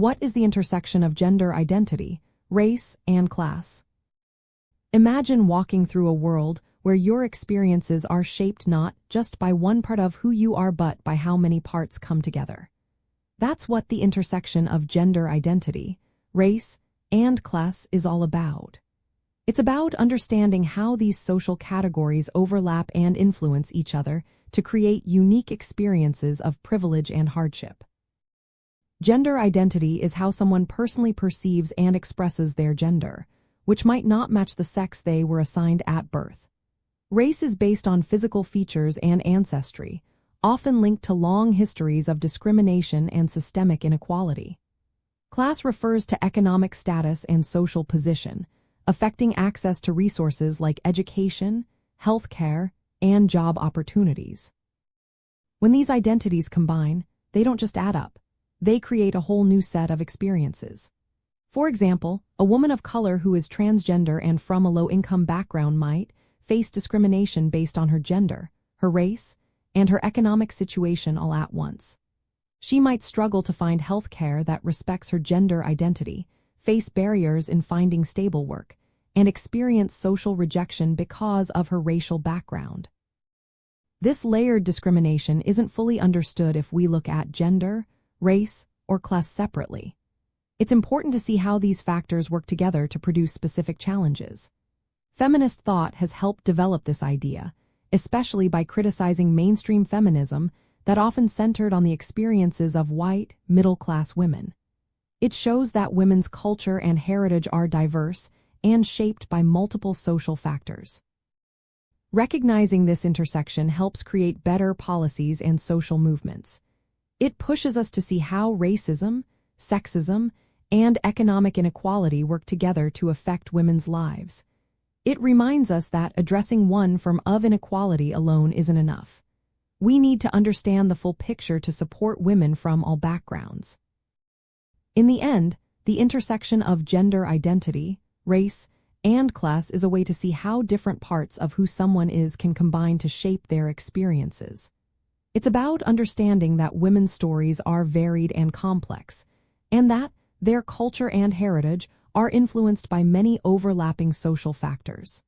What is the intersection of gender identity, race, and class? Imagine walking through a world where your experiences are shaped not just by one part of who you are but by how many parts come together. That's what the intersection of gender identity, race, and class is all about. It's about understanding how these social categories overlap and influence each other to create unique experiences of privilege and hardship. Gender identity is how someone personally perceives and expresses their gender, which might not match the sex they were assigned at birth. Race is based on physical features and ancestry, often linked to long histories of discrimination and systemic inequality. Class refers to economic status and social position, affecting access to resources like education, healthcare, and job opportunities. When these identities combine, they don't just add up. They create a whole new set of experiences. For example, a woman of color who is transgender and from a low-income background might face discrimination based on her gender, her race, and her economic situation all at once. She might struggle to find health care that respects her gender identity, face barriers in finding stable work, and experience social rejection because of her racial background. This layered discrimination isn't fully understood if we look at gender, race, or class separately. It's important to see how these factors work together to produce specific challenges. Feminist thought has helped develop this idea, especially by criticizing mainstream feminism that often centered on the experiences of white, middle-class women. It shows that women's culture and heritage are diverse and shaped by multiple social factors. Recognizing this intersection helps create better policies and social movements. It pushes us to see how racism, sexism, and economic inequality work together to affect women's lives. It reminds us that addressing one form of inequality alone isn't enough. We need to understand the full picture to support women from all backgrounds. In the end, the intersection of gender identity, race, and class is a way to see how different parts of who someone is can combine to shape their experiences. It's about understanding that women's stories are varied and complex, and that their culture and heritage are influenced by many overlapping social factors.